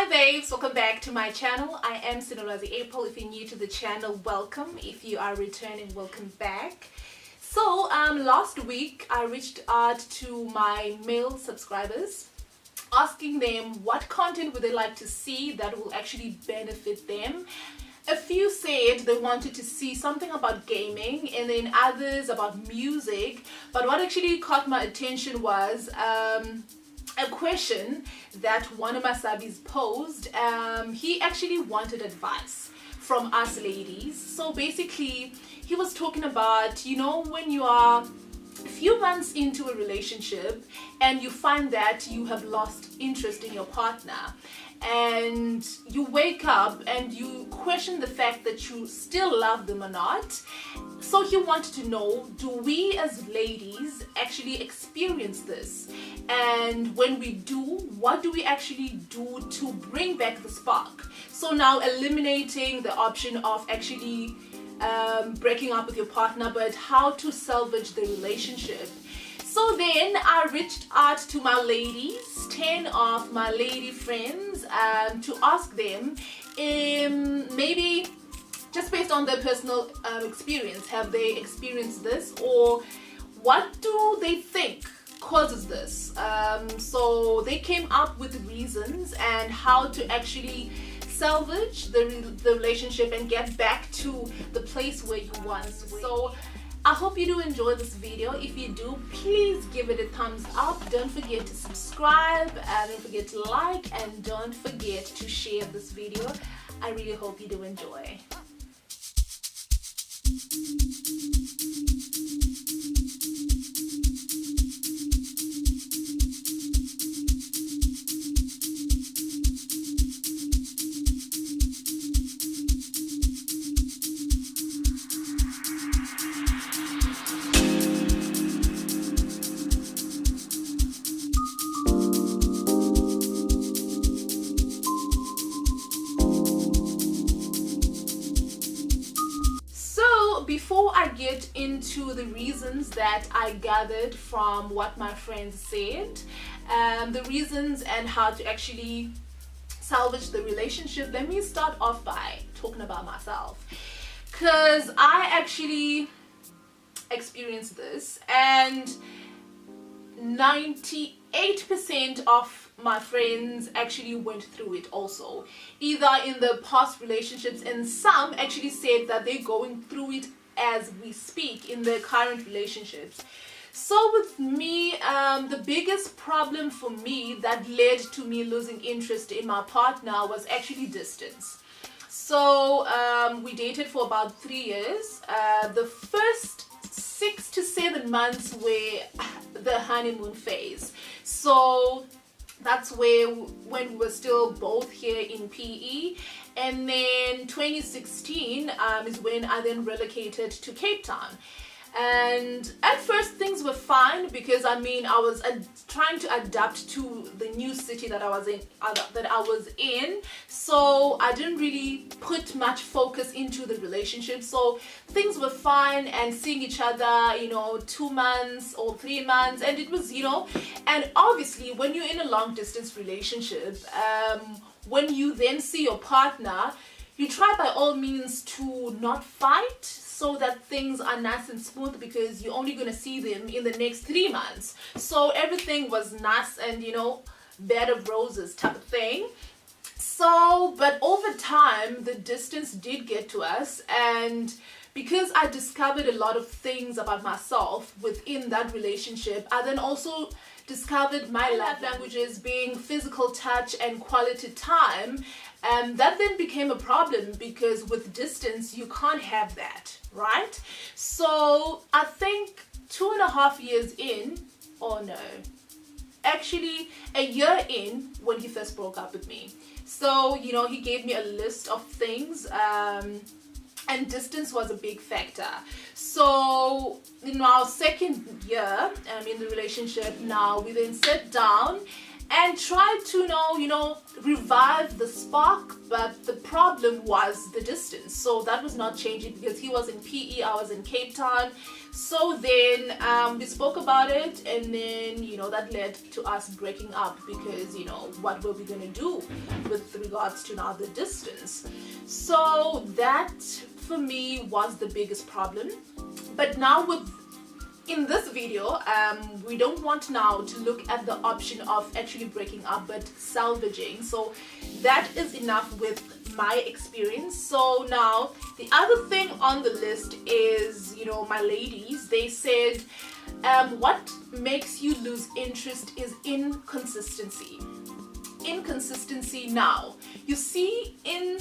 Hi babes, welcome back to my channel. I am Sinolwazi April. If you're new to the channel, welcome. If you are returning, welcome back. So last week I reached out to my male subscribers asking them what content would they like to see that will actually benefit them. A few said they wanted to see something about gaming, and then others about music. But what actually caught my attention was a question that one of my subbies posed. He actually wanted advice from us ladies. So basically he was talking about, you know, when you are a few months into a relationship and you find that you have lost interest in your partner, and you wake up and you question the fact that you still love them or not. So he wanted to know, do we as ladies actually experience this? And when we do, what do we actually do to bring back the spark? So now eliminating the option of actually breaking up with your partner, but how to salvage the relationship. So then I reached out to my ladies, 10 of my lady friends, to ask them, maybe just based on their personal experience, have they experienced this, or what do they think causes this? So they came up with reasons and how to actually salvage the relationship and get back to the place where you once were. So I hope you do enjoy this video. If you do, please give it a thumbs up. Don't forget to subscribe, don't forget to like, and don't forget to share this video. I really hope you do enjoy. Before I get into the reasons that I gathered from what my friends said, the reasons and how to actually salvage the relationship, let me start off by talking about myself, because I actually experienced this, and 98% of my friends actually went through it also, either in the past relationships, and some actually said that they're going through it as we speak in their current relationships. So with me, the biggest problem for me that led to me losing interest in my partner was actually distance. So we dated for about 3 years. The first 6 to 7 months were the honeymoon phase. So that's when we were still both here in PE. And then 2016 is when I then relocated to Cape Town. And at first things were fine, because I was trying to adapt to the new city that I was in. So I didn't really put much focus into the relationship. So things were fine, and seeing each other, 2 months or 3 months, and it was, and obviously when you're in a long distance relationship, when you then see your partner, you try by all means to not fight, so that things are nice and smooth, because you're only going to see them in the next 3 months. So everything was nice and, bed of roses type of thing. So, but over time, the distance did get to us, and because I discovered a lot of things about myself within that relationship, I then also discovered my love languages being physical touch and quality time. And that then became a problem, because with distance, you can't have that, right? So I think 2.5 years in, actually a year in, when he first broke up with me. So, he gave me a list of things, and distance was a big factor. So in our second year in the relationship, now we then sat down and tried to revive the spark, but the problem was the distance. So that was not changing because he was in PE, I was in Cape Town. So then we spoke about it, and then that led to us breaking up because what were we gonna do with regards to now the distance. So that for me was the biggest problem. But now in this video, we don't want now to look at the option of actually breaking up but salvaging. So that is enough with my experience. So now the other thing on the list is, my ladies, they said what makes you lose interest is inconsistency. Inconsistency. Now you see, in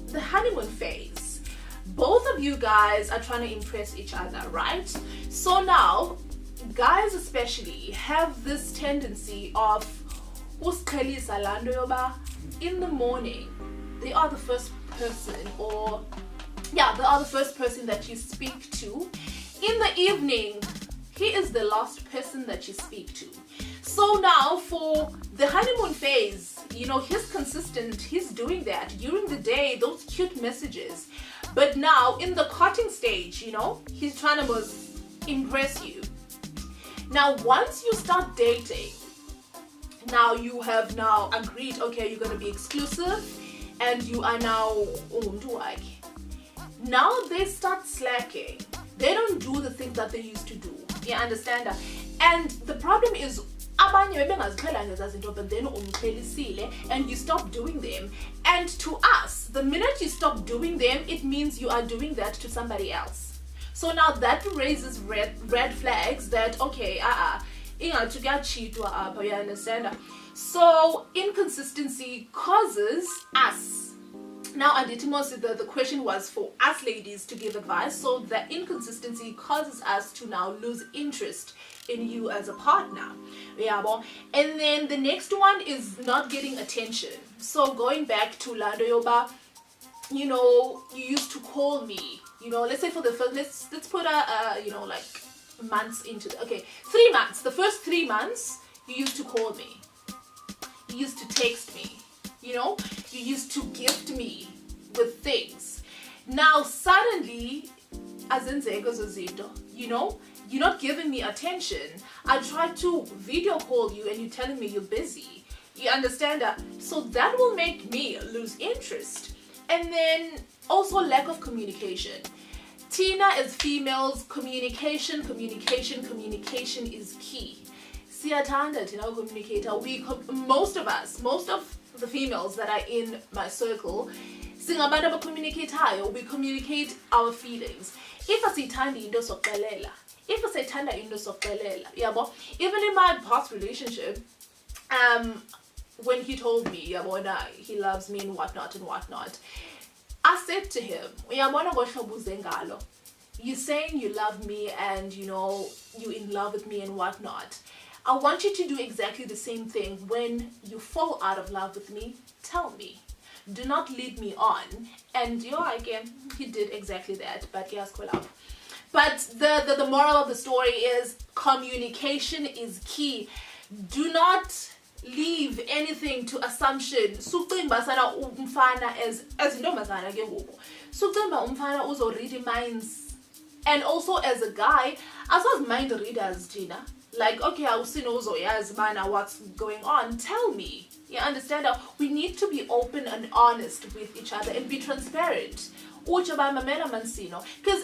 the honeymoon phase, both of you guys are trying to impress each other, right? So now guys especially have this tendency of in the morning they are the first person, they are the first person that you speak to. In the evening, he is the last person that you speak to. So now for the honeymoon phase, he's consistent, he's doing that during the day, those cute messages. But now in the courting stage, he's trying to impress you. Now once you start dating, now you have now agreed, okay, you're going to be exclusive, and you are now now they start slacking. They don't do the things that they used to do. You understand that? And the problem is, but then and you stop doing them. And to us, the minute you stop doing them, it means you are doing that to somebody else. So now that raises red flags that, okay, you understand? So inconsistency causes us. Now, Aditimos, the question was for us ladies to give advice. So the inconsistency causes us to now lose interest in you as a partner. And then the next one is not getting attention. So going back to Lando Yoba, you used to call me, let's say for the first, let's put months into the, okay, 3 months. The first 3 months, you used to call me. You used to text me. You used to gift me with things. Now suddenly, you're not giving me attention. I try to video call you and you're telling me you're busy. You understand that? So that will make me lose interest. And then also lack of communication. Tina, as females, communication is key. Siyathanda thina communicator. Most of the females that are in my circle, we communicate our feelings. If even in my past relationship, when he told me he loves me and whatnot, I said to him, you're saying you love me and you're in love with me and whatnot. I want you to do exactly the same thing. When you fall out of love with me, tell me. Do not lead me on. And again, he did exactly that. But yes, but the moral of the story is communication is key. Do not leave anything to assumption. Read minds. And also as a guy, as well as mind readers, Gina. Like, okay, I will see what's going on. Tell me. You understand that we need to be open and honest with each other and be transparent. Because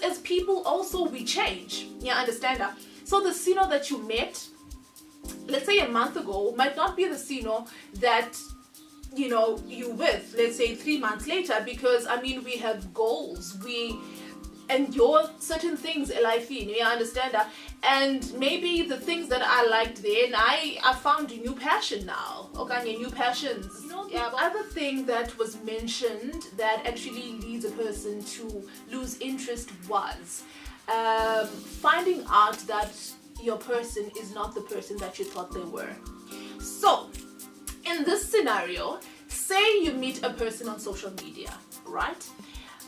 as people also we change. You understand that? So the Sino that you met, let's say a month ago, might not be the Sino that you with, let's say 3 months later, because we have goals. We endure certain things in life, you understand that? And maybe the things that I liked then, I found a new passion now. Okay, new passions. The other thing that was mentioned that actually leads a person to lose interest was finding out that your person is not the person that you thought they were. So in this scenario, say you meet a person on social media, right?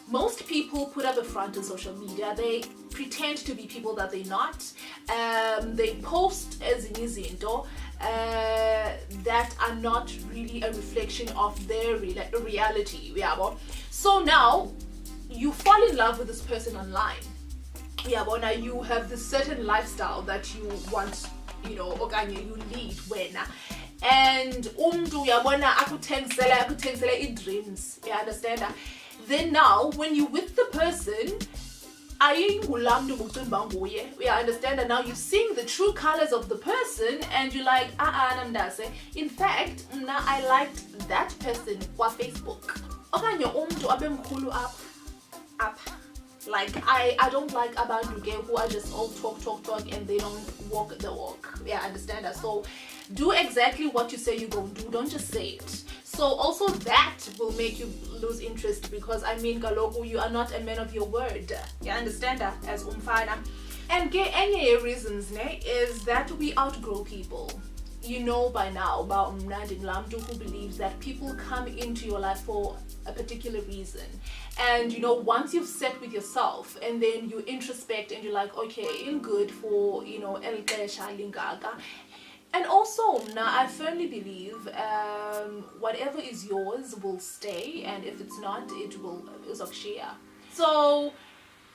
Most people put up a front on social media. They pretend to be people that they're not. They post as in izinto. that are not really a reflection of their reality. So now you fall in love with this person online. Now you have this certain lifestyle that you want, okanye you lead when, and uyabona akuthengisela i-dreams, you understand? Then now when you with the person, you understand? And now you're seeing the true colors of the person, and you're like, in fact, I liked that person kwa Facebook. Okanye up. Like I don't like abantu who are just all talk and they don't walk the walk. Understand that? So do exactly what you say you're going to do. Don't just say it. So also that will make you lose interest, because Galogu, you are not a man of your word. You understand that? As umfana. And any reasons is that we outgrow people. You know by now about Mnandi Mlamdu, who believes that people come into your life for a particular reason. And once you've sat with yourself and then you introspect and you're like, okay, in good for El Kesha Lingaga. And also now I firmly believe whatever is yours will stay, and if it's not, it will share. So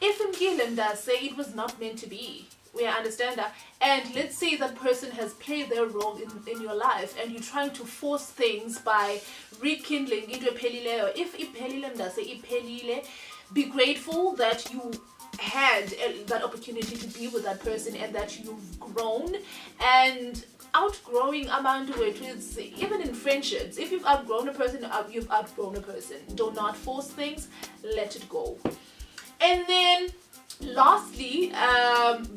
if Mgilim does say it was not meant to be, we understand that, and let's say that person has played their role in your life, and you're trying to force things by rekindling into a pelile. If ipelile does say ipelile, be grateful that you had that opportunity to be with that person and that you've grown. And outgrowing abantu wethu, even in friendships, if you've outgrown a person, you've outgrown a person. Do not force things, let it go. And then lastly,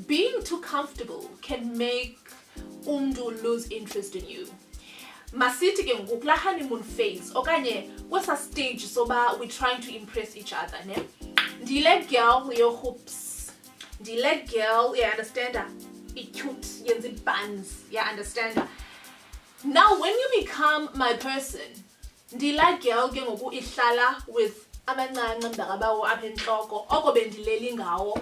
being too comfortable can make umntu lose interest in you. Masithi ke ngoku la honeymoon phase okanye kwesa stage soba we're trying to impress each other, ne? Ndile girl your hopes. Ndile girl, you understand? Cute, yenzi buns, you understand? Now when you become my person, ndila girl ke ngoku ihlala with abancane mntakabawo apha entloko oko bendileli ngawo.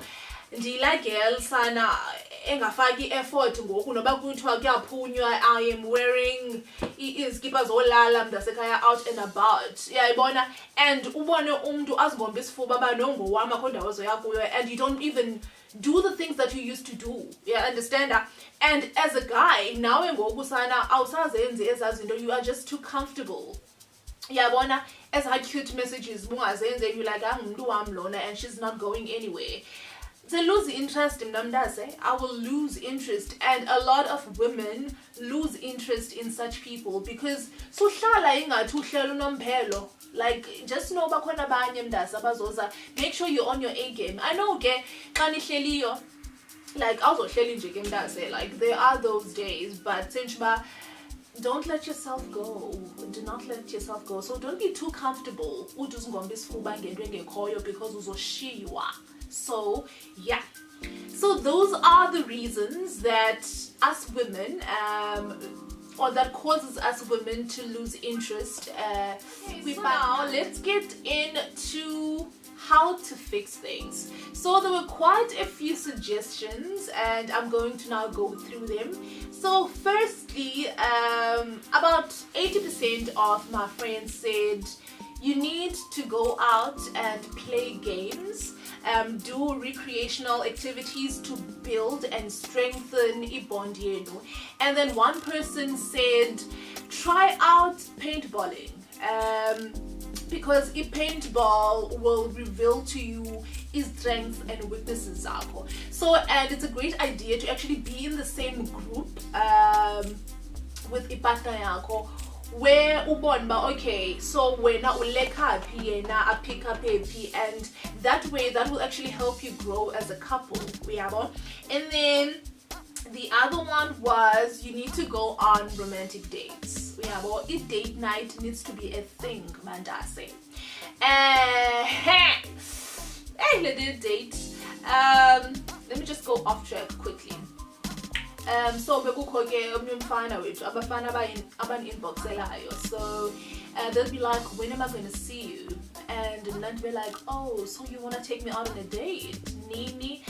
Ndila girl sana engafaki effort ngoku noba kuthiwa kuyaphunywa, I am wearing izikipa zolala mntasekhaya out and about, uyayibona? And ubone umntu azibomba isifuba uba nongowam akho ndawo zoya kuyo, and you don't even do the things that you used to do. You understand? And as a guy, nawe ngoku sana awusazenzi ezaa zinto, you are just too comfortable. Yabona, as her cute messages bungazenze, you like ngumuntu wam lona, and she's not going anywhere. To lose interest in Namdase, I will lose interest, and a lot of women lose interest in such people because like just know bakhona abanye mndasa bazoza. Make sure you're on your A game. I know ke xa like awuzohleli nje ke mndase, like there are those days, but senchba, don't let yourself go. Do not let yourself go. So don't be too comfortable because uzoshiywa. So yeah, so those are the reasons that us women or that causes us women to lose interest. So now let's get into how to fix things. So there were quite a few suggestions, and I'm going to now go through them. So firstly, about 80% of my friends said you need to go out and play games, do recreational activities to build and strengthen ibond yenu. And then one person said try out paintballing, because a paintball will reveal to you his strengths and weaknesses. So, and it's a great idea to actually be in the same group with ipartner yakho, where ubonba, okay, so wena uleka phi yena apika phi, and that way that will actually help you grow as a couple. And then the other one was you need to go on romantic dates. A date night needs to be a thing, mandase. Hey, let's date. Let me just go off track quickly. So bekukho-ke omnye umfana wethu abafana abani-inboxelayo, so they'll be like, when am I going to see you? And then be like, oh, so you want to take me out on a date, Nini?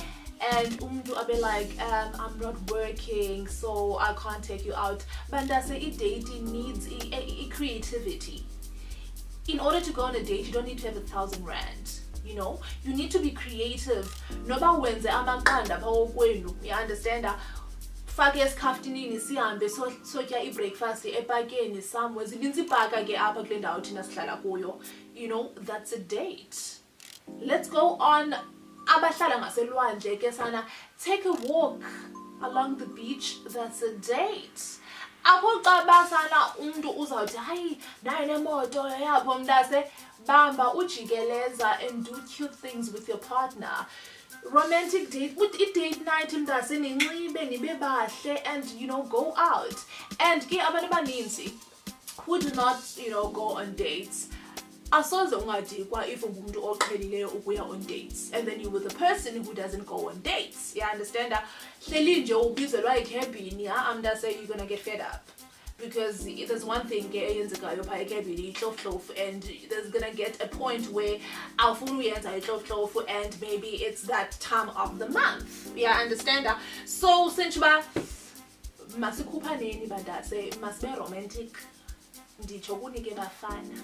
and umntu abe like, I'm not working, so I can't take you out. But that's a date needs creativity. In order to go on a date, you don't need to have 1,000 rand. You know, you need to be creative. Noba wenze amaqanda phawo kwenu, you understand? Fake esikhaftinini sihambe sotya i-breakfast epakeni somewhere. Zininzi ipaka ke apha kule ndawo thina sihlala kuyo. You know, that's a date. Let's go on. Abahlala ngaselwandle ke sana, take a walk along the beach. That's a date. Akho xa basana umntu uzawuthi hayi nayo nemoto yapho mntase bamba ujikeleza and do cute things with your partner. Romantic date, with a date night mntase ninxibe nibe bahle and you know go out. And ke abantu abaninzi who do not, you know, go on dates, asoze ungadikwa if umuntu oqhelileyo ukuya on dates and then you with a person who doesn't go on dates. You understand? Hleli nje ubizelwa ekhebini, amntase you're gonna get fed up. Because there's one thing eyenzekayo pha ekhebini ihlof and there's gonna get a point where awufuna uyenza ihlof and maybe it's that time of the month. Yeah, understand? So since ba masikhuphaneni bandase masibe romantic nditsho kunike bafana.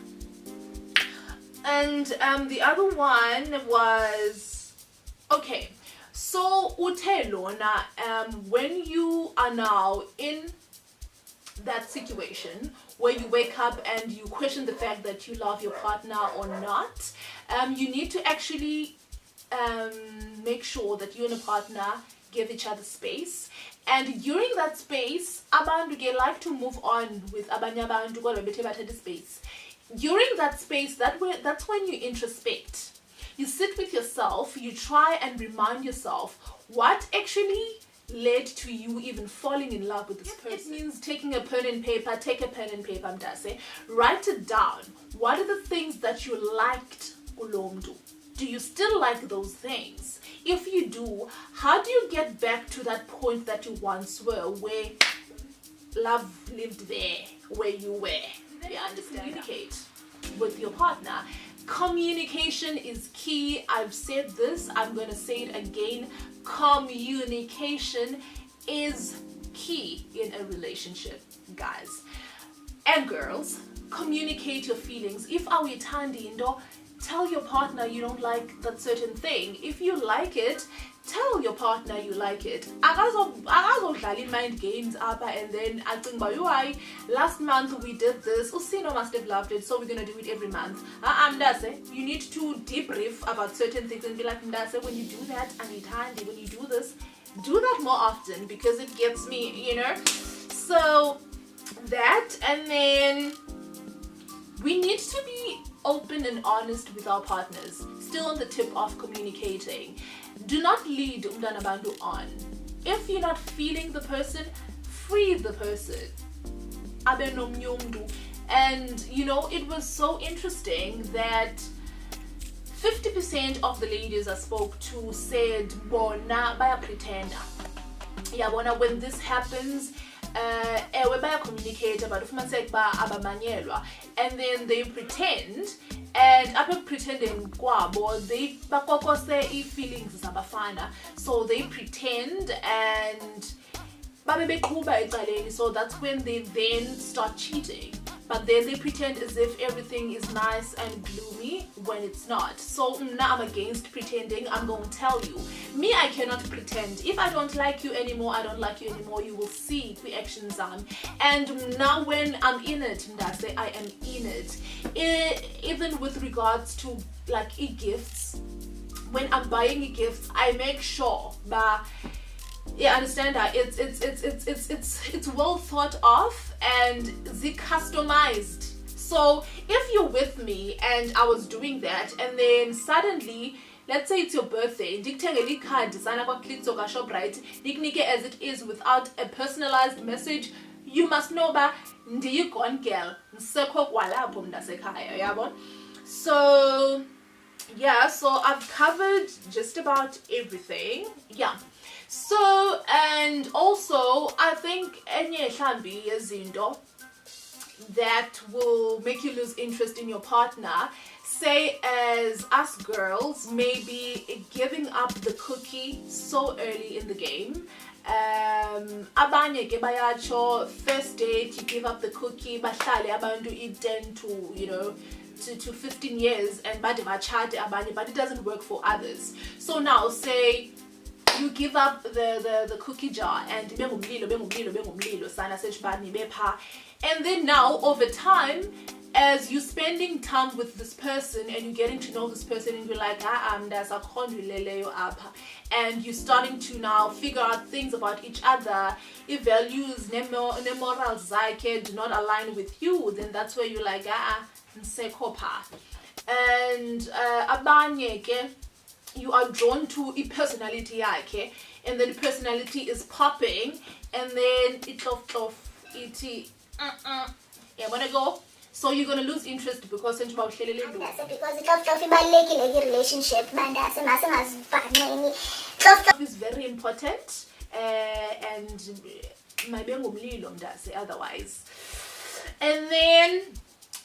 And the other one was, okay, so uthe lona, when you are now in that situation where you wake up and you question the fact that you love your partner or not, you need to actually make sure that you and a partner give each other space. And during that space, abantu ke like to move on with abanye abantu kodwa bethe bathatha space. During that space, that's when you introspect. You sit with yourself, you try and remind yourself what actually led to you even falling in love with this person. It means taking a pen and paper, take a pen and paper, mntase. Write it down. What are the things that you liked kulo mntu? Do you still like those things? If you do, how do you get back to that point that you once were, where love lived there, where you were? You understand? Communicate with your partner. Communication is key. I've said this, I'm going to say it again. Communication is key in a relationship, guys and girls. Communicate your feelings. If awuyithandi into, tell your partner you don't like that certain thing. If you like it, tell your partner you like it. Akazodlala mind games apha and then acinga uba yho, last month we did this, Usino must have loved it, so we're gonna do it every month. Mntase, you need to debrief about certain things and be like, mntase, when you do that, andithandi, when you do this, do that more often because it gets me, you know. So that, and then we need to be open and honest with our partners. Still on the tip of communicating. Do not lead umntana bantu on. If you're not feeling the person, free the person. Abe nomnye umntu. And you know, it was so interesting that 50% of the ladies I spoke to said bona baya pretenda. Yeah, bona when this happens, ewe baya communicate about ufumaniseke ba abamanyelwa, and then they pretend, and after pretending kwabo they bakokose i-feelings zabafana, so they pretend and babe beqhuba ecaleni, so that's when they then start cheating. But then they pretend as if everything is nice and gloomy when it's not. So now I'm against pretending. I'm going to tell you. Me, I cannot pretend. If I don't like you anymore, I don't like you anymore. You will see the actions on. And now when I'm in it, Ndase, I am in it. Even with regards to like gifts, when I'm buying gifts, I make sure that, yeah, understand that it's well thought of and customized. So if you're with me and I was doing that, and then suddenly, let's say it's your birthday, ndikuthengele card sana kwa Klitso ka Shoprite, ndikunike as it is without a personalized message, you must know ba ndiyigone girl, nsekho kwalapho mntasekhaya, yabo. So yeah, so I've covered just about everything. Yeah. So, and also I think enye mhlambi yezinto that will make you lose interest in your partner. Say as us girls, maybe giving up the cookie so early in the game. Abanye ke bayatsho first date you give up the cookie, bahlale abantu i-10 to 15 years and bade bachate abanye, but it doesn't work for others. So now say you give up the cookie jar and bengumlilo sana sechibani bepha, and then now over time, as you're spending time with this person and you're getting to know this person and you're like and you're starting to now figure out things about each other, if values morals do not align with you, then that's where you're like and abanye ke you are drawn to a personality yakhe, and then the personality is popping, and then it yeah, wanna go. So you're gonna lose interest because because relationship is very important, and otherwise. And then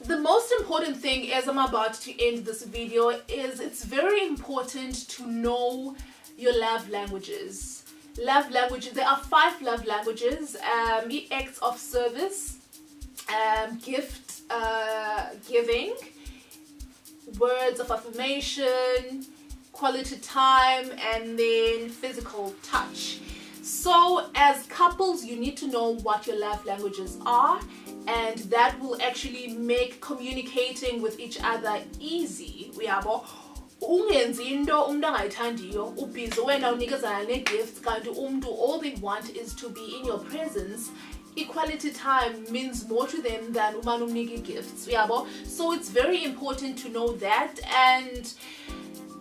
the most important thing, as I'm about to end this video, is it's very important to know your love languages. Love languages, there are 5 love languages. Acts of service, gift giving, words of affirmation, quality time, and then physical touch. So as couples, you need to know what your love languages are, and that will actually make communicating with each other easy. Uyabo ungenzi into umuntu angayithandiyo, ubhizi wena unikezana ne-gifts kanti umuntu all they want is to be in your presence. Equality time means more to them than umane umnike gifts. Uyabo, so it's very important to know that. And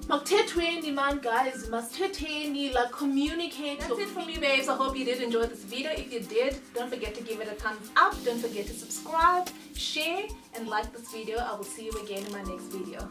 makuthethweni man, guys, masithetheni, like communicate. That's it from me, babes. I hope you did enjoy this video. If you did, don't forget to give it a thumbs up, don't forget to subscribe, share, and like this video. I will see you again in my next video.